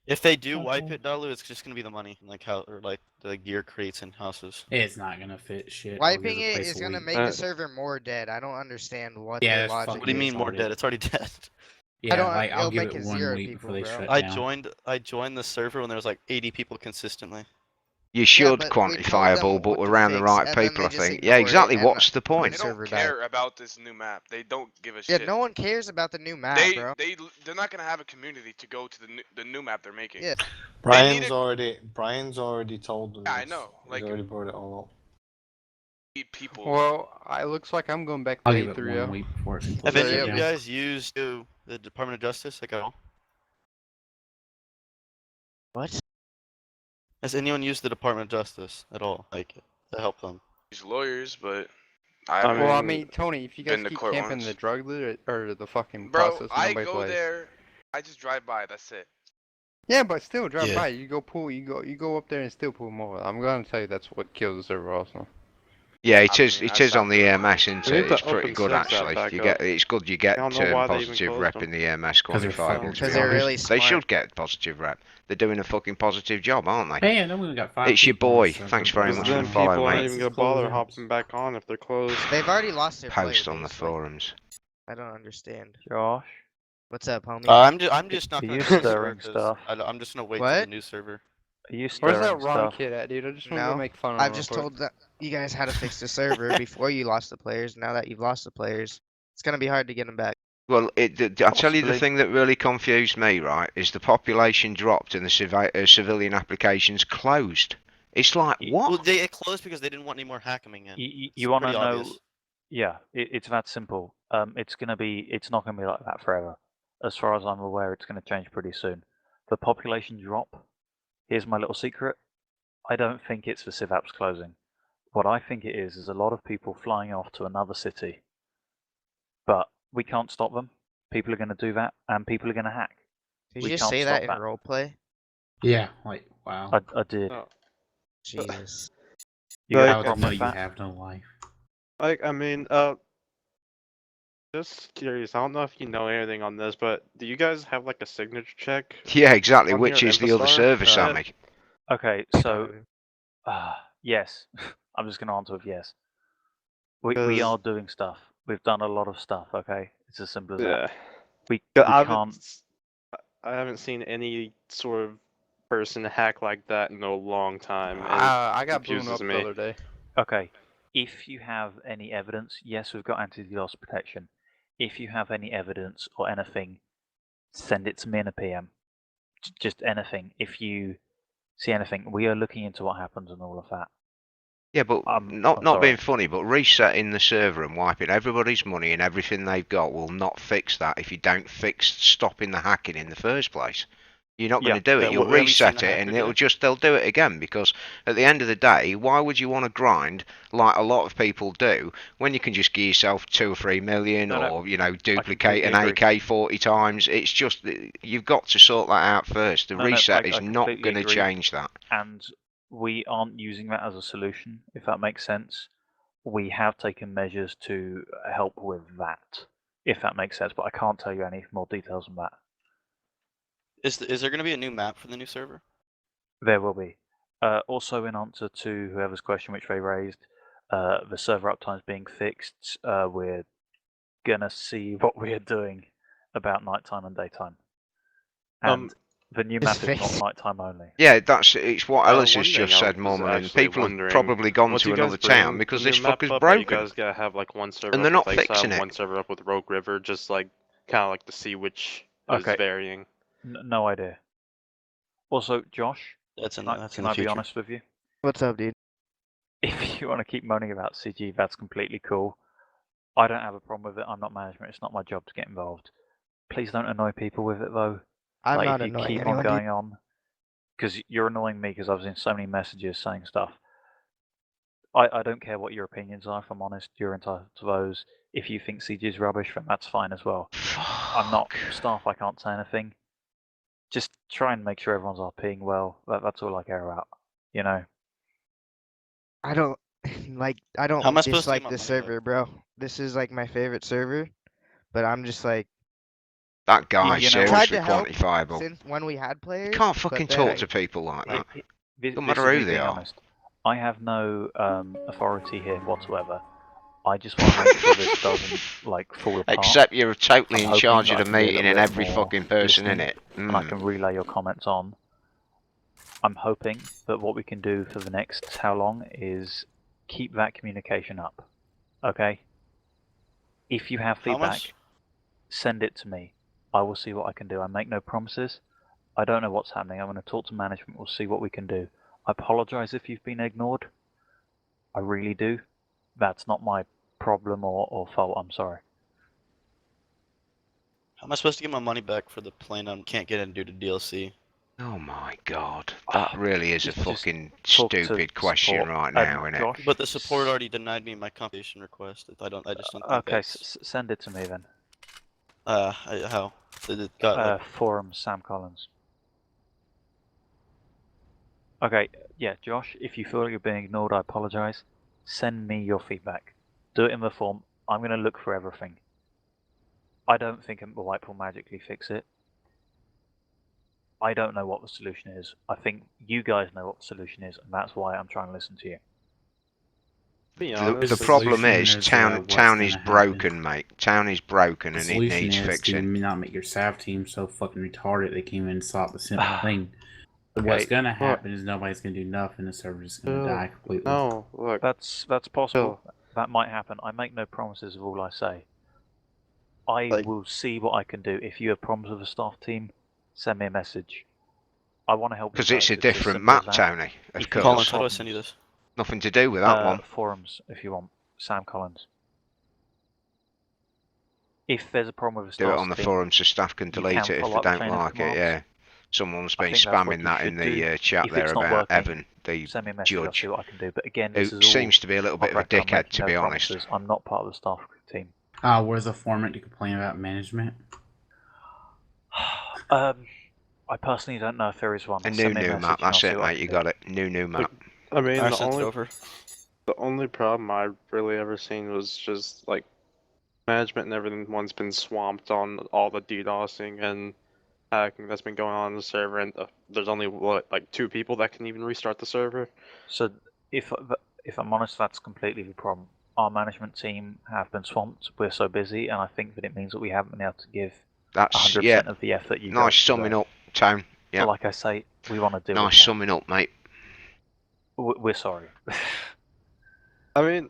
If they do wipe it, Dalu, it's just gonna be the money, like how, or like the gear crates and houses. It's not gonna fit shit. Wiping it is gonna make the server more dead. I don't understand what Yeah, the that's logic fucking What do you mean is. more dead? It's already dead. Yeah, don't- like I'll it'll give make it it 1 0 week people, before they bro. shut I down. joined the server when there was like 80 people consistently. You should but we told quantifiable, them but what to around the fix, right and then people, they I just think. Yeah, ignored it, exactly. and What's the the point? They server don't died. care about this new map. They don't give a Yeah, shit. no one cares about the new map, bro. They're not gonna have a community to go to the new map they're making. Yeah. Brian's already told them. Yeah, I this. know. Like He's already brought it all people. Well, it looks like I'm going back to I'll give it A3. 1 week before it's Have any completely of shut you down. guys used the Department of Justice like at all? What? Has anyone used the Department of Justice at all, like to help them? These lawyers, but I Well, I haven't mean, Tony, if you guys been to keep court camping once. the drug dealer or the fucking Bro, process, I nobody go plays. there. I just drive by. That's it. Yeah, but still, drive Yeah. by. You go up there and still pull them over. I'm gonna tell you that's what kills the server also. Yeah, it I is. mean, It I is on the stopped EMS, doing isn't We it? need It's to pretty open good six that actually. back You up. get. It's good. You get I don't know why they even positive closed rep them. in the EMS 'Cause they're qualified. fucking To Because be they're honest, really they smart. should get positive rep. They're doing a fucking positive job, aren't they? Hey, I know we got 5 It's your people on the boy. server, Thanks but very Because much I for then don't the know. people follow, aren't mate. even Let's gonna bother close out. hopping back on if they're closed. They've already lost their player Post on the base, like, forums. I don't understand. Josh. What's up, homie? I'm just not Are gonna you do the server stirring 'cause stuff? I'm just gonna wait for What? the new server. Are you Where's that stirring Ron stuff? kid at, dude? I just want to No, go make fun of him I've real just quick. told you guys how to fix the server before you lost the players. Now that you've lost the players, it's gonna be hard to get them back. Well, I'll tell you the Possibly. thing that really confused me, right, is the population dropped and the civilian applications closed. It's like, what? Well, they closed because they didn't want any more hacking in. You want to pretty know? obvious. Yeah, it's that simple. It's not gonna be like that forever. As far as I'm aware, it's gonna change pretty soon. The population drop. Here's my little secret. I don't think it's the civ apps closing. What I think it is a lot of people flying off to another city. But we can't stop them. People are going to do that, and people are going to hack. Did We you just can't say stop that in roleplay? Yeah, like, wow. I did. Oh. Jesus. You got Like, a I problem know with you that? have no life. Like, I mean, just curious. I don't know if you know anything on this, but do you guys have like a signature check? Yeah, exactly. on Which your is the other Infostar? server, Yeah. Sammy? Okay, so yes, I'm just going to answer with yes. We are doing stuff. We've done a lot of stuff. Okay, it's as simple as Yeah. that. We I can't. haven't seen any sort of person hack like that in a long time. And I got it blown confuses up me. the other day. Okay, if you have any evidence, yes, we've got anti-DDoS protection. If you have any evidence or anything, send it to me in a PM. Just anything. If you see anything, we are looking into what happens and all of that. Yeah, but I'm not sorry. being funny, but resetting the server and wiping everybody's money and everything they've got will not fix that if you don't fix stopping the hacking in the first place. You're not going to do it. Then You'll what have you seen reset the it, and hacker do? they'll do it again, because at the end of the day, why would you want to grind like a lot of people do when you can just give yourself 2 or 3 million, No, or duplicate an completely agree. AK 40 times? It's just you've got to sort that out first. The No, reset I is not completely going to agree. change that. And we aren't using that as a solution, if that makes sense. We have taken measures to help with that, if that makes sense, but I can't tell you any more details on that. Is there going to be a new map for the new server? There will be. Also, in answer to whoever's question which they raised, the server uptime is being fixed. We're gonna see what we are doing about nighttime and daytime. And the new map is not nighttime only. Yeah, it's what Ellis has One just thing I said, was Mormon, and actually people have wondering, probably gone once to you guys another town bring because the this new map fucker's up, are you broken. guys gotta have like one server And up they're not with fixing Exile, it. one server up with Rogue River, just like kind of like to see which is Okay. varying. No idea. Also, Josh, That's in can the I be future. honest with you? What's up, dude? If you want to keep moaning about CG, that's completely cool. I don't have a problem with it. I'm not management. It's not my job to get involved. Please don't annoy people with it, though. I'm like, not if you annoying keep anyone, on dude. going on, because you're annoying me because I've seen so many messages saying stuff. I don't care what your opinions are, if I'm honest. You're entitled to those. If you think CG is rubbish, then that's fine as well. I'm not staff. I can't say anything. Just try and make sure everyone's RPing well. That's all I care about. You know. I don't I don't How am I supposed to dislike get my the money server, bro. This is like my favorite server, but I'm just like That guy's you know what? tried seriously to help quantifiable. since when we had players. You can't but fucking then talk to people like that. This No is matter me who they being are. honest. I have no authority here whatsoever. I just want to make sure this doesn't like fall apart. Except you're totally I'm in hoping charge that of I the can be a meeting little and bit every more fucking person in listening, it. and I can relay your comments on. I'm hoping that what we can do for the next how long is keep that communication up. Okay? If you have How feedback, much? send it to me. I will see what I can do. I make no promises. I don't know what's happening. I'm going to talk to management. We'll see what we can do. I apologize if you've been ignored. I really do. That's not my problem or fault. I'm sorry. How am I supposed to get my money back for the plane I can't get in due to DLC? Oh my god, that really is a Just fucking talk to stupid question support. right now, isn't it? Josh, But the support already denied me my compensation request. I just don't think okay, that's... send it to me then. How? It got like... Forum Sam Collins. Okay, yeah, Josh, if you feel like you're being ignored, I apologize. Send me your feedback. Do it in the form. I'm going to look for everything. I don't think the wipe will magically fix it. I don't know what the solution is. I think you guys know what the solution is, and that's why I'm trying to listen to you. The problem is town is broken, mate. Town is broken The and it solution needs is to fixing. not make your staff team so fucking retarded they can't even stop the simple thing. So Okay, what's gonna well- happen is nobody's gonna do nothing. The server's gonna die completely. No, look. That's possible. That might happen. I make no promises of all I say. I will see what I can do. If you have problems with the staff team, send me a message. I want to help. Because you it's guys. a different as simple as map, that. Tony. Of If you course. have How do I send you this? Nothing to do with that one. Forums, if you want. Sam Collins. If there's a problem with the Do staff it on the team, forum so staff can delete it if follow they up the don't chain of like it. commands. Yeah. Someone's I been think that's what spamming you that in should the do. chat If there it's not about working, Evan, the send me a message. I'll judge, see what I can do. But again, who this is all seems to be a little bit of a off record. I'm dickhead, to making be no honest. promises. I'm not part of the staff team. Where's the foreman to complain about management? I personally don't know if there is one. A Send me new message map, and I'll that's see it, what I mate. can You do. got it. New map. I mean, I the sent it only over. the only problem I've really ever seen was just like management and everyone's been swamped on all the DDoSing and hacking that's been going on in the server, and there's only like 2 people that can even restart the server. So if I'm honest, that's completely the problem. Our management team have been swamped. We're so busy, and I think that it means that we haven't been able to give That's 100% yeah. of the effort you Nice guys summing deserve. up, Tone. Yeah. But like I say, we want to do Nice summing up, mate. We're sorry. I mean,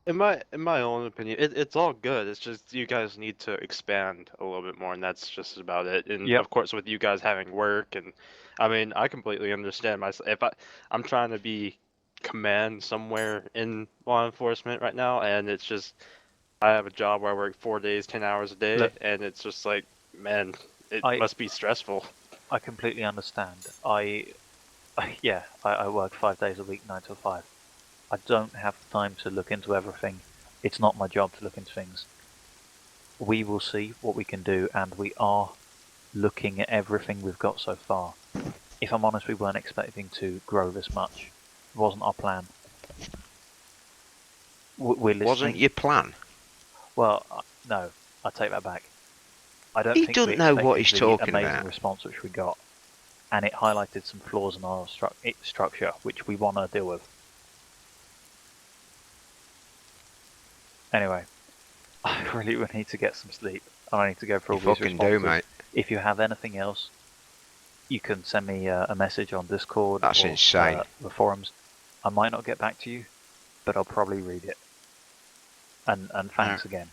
in my own opinion, it's all good. It's just you guys need to expand a little bit more, and that's just about it. And Yep. of course, with you guys having work, and I mean, I completely understand myself. If I'm trying to be command somewhere in law enforcement right now, and it's just I have a job where I work 4 days, 10 hours a day, Look. and it's just like, man, it I- must be stressful. I completely understand. I work 5 days a week, 9 till 5. I don't have time to look into everything. It's not my job to look into things. We will see what we can do, and we are looking at everything we've got so far. If I'm honest, we weren't expecting to grow this much. It wasn't our plan. We're listening. Wasn't your plan? Well, no, I take that back. I don't He think doesn't we know what expected he's the talking amazing about. response which we got, and it highlighted some flaws in our structure, which we want to deal with. Anyway, I really would need to get some sleep. I need to go for all You these fucking do, responses. mate. If you have anything else, you can send me a message on Discord. That's or, insane. The forums. I might not get back to you, but I'll probably read it. And thanks again.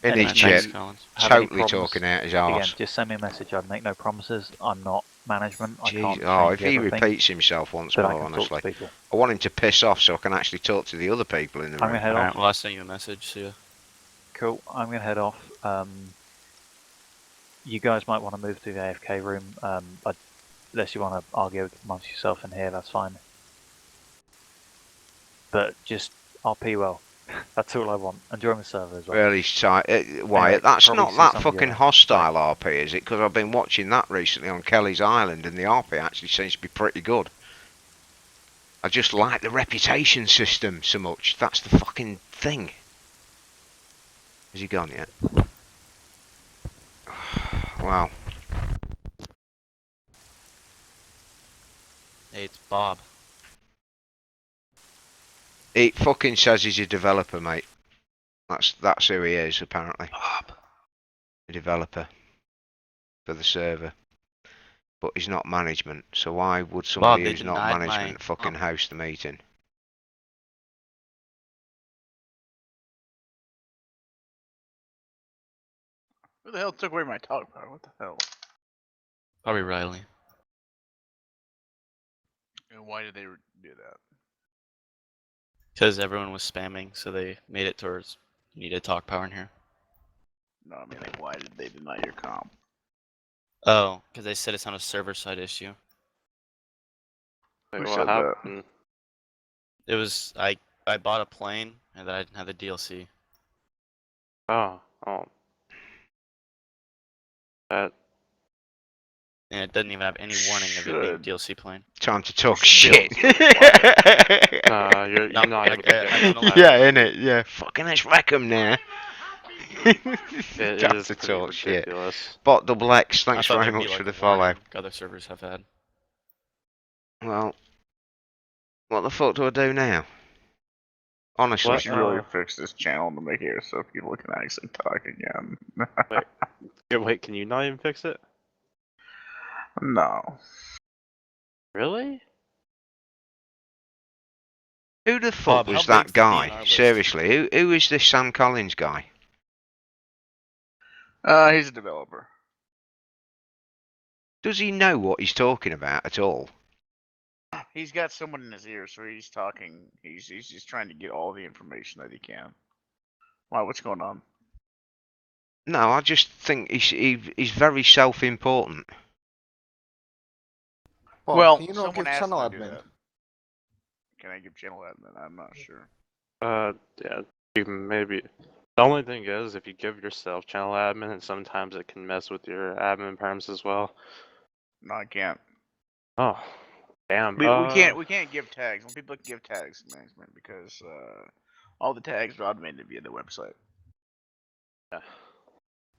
In Any his thanks, chip, Collins. Have any totally problems? talking out his Again, arse. just send me a message. I'd make no promises. I'm not management. I can't Oh, change if he everything, repeats himself once but I more, can talk to honestly, people. I want him to piss off so I can actually talk to the other people in the I'm room. gonna head off. Well, I sent you a message, so yeah. Cool. I'm gonna head off. You guys might want to move to the AFK room. Unless you want to argue amongst yourself in here, that's fine. But just RP well. That's all I want. Enjoy my server as well. Really tight. Why? Anyway, That's probably not see that some of fucking you. hostile RP, is it? Because I've been watching that recently on Kelly's Island, and the RP actually seems to be pretty good. I just like the reputation system so much. That's the fucking thing. Has he gone yet? Wow. Hey, it's Bob. It fucking says he's a developer, mate. That's who he is, apparently. A developer for the server. But he's not management, so why would somebody they who's not denied my- management fucking host the meeting? Who the hell took away my talk power? What the hell? Probably Riley. And why did they do that? Because everyone was spamming, so they made it towards you need a talk power in here. No, I mean, like, why did they deny your comp? Oh, because they said it's on a server side issue. Like, Who what said that? happened? It was I bought a plane and then I didn't have the DLC. Oh. That. And it doesn't even have any warning of it being DLC plane. Time to talk shit. You're No, not able to get I don't know how- Yeah, innit? Yeah. Fucking let's wreck 'em now. It Time is to pretty talk shit. ridiculous. Bot double X, I thanks thought very there'd be, much like, for a the follow. warning other servers have had. Well, what the fuck do I do now? Honestly. We should really fix this channel to make it so people can actually talk again. Wait, can you not even fix it? No. Really? Who the fuck was that guy? Seriously, who is this Sam Collins guy? He's a developer. Does he know what he's talking about at all? He's got someone in his ear, so he's talking. He's just trying to get all the information that he can. Why? What's going on? No, I just think he's very self-important. Well, Can you not give channel admin? Can I give channel admin? I'm not sure. Yeah, you maybe. The only thing is, if you give yourself channel admin, and sometimes it can mess with your admin perms as well. No, I can't. Oh, damn. We can't give tags. When people give tags to management because all the tags are automated via the website. Yeah.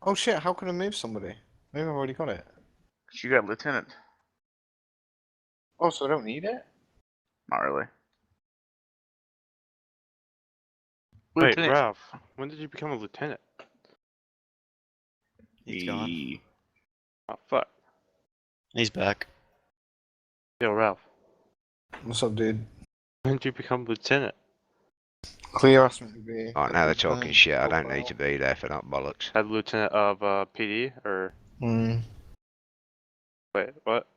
Oh shit! How can I move somebody? Maybe I've already got it. You got lieutenant. Oh, so I don't need it? Not really. Wait, Lieutenant. Ralph, when did you become a lieutenant? He's gone. Oh, fuck. He's back. Yo, Ralph. What's up, dude? When did you become lieutenant? Cleo asked me to be. Oh, now they're talking shit. I don't need to be there for that bollocks. Head lieutenant of PD, or? Hmm. Wait, what?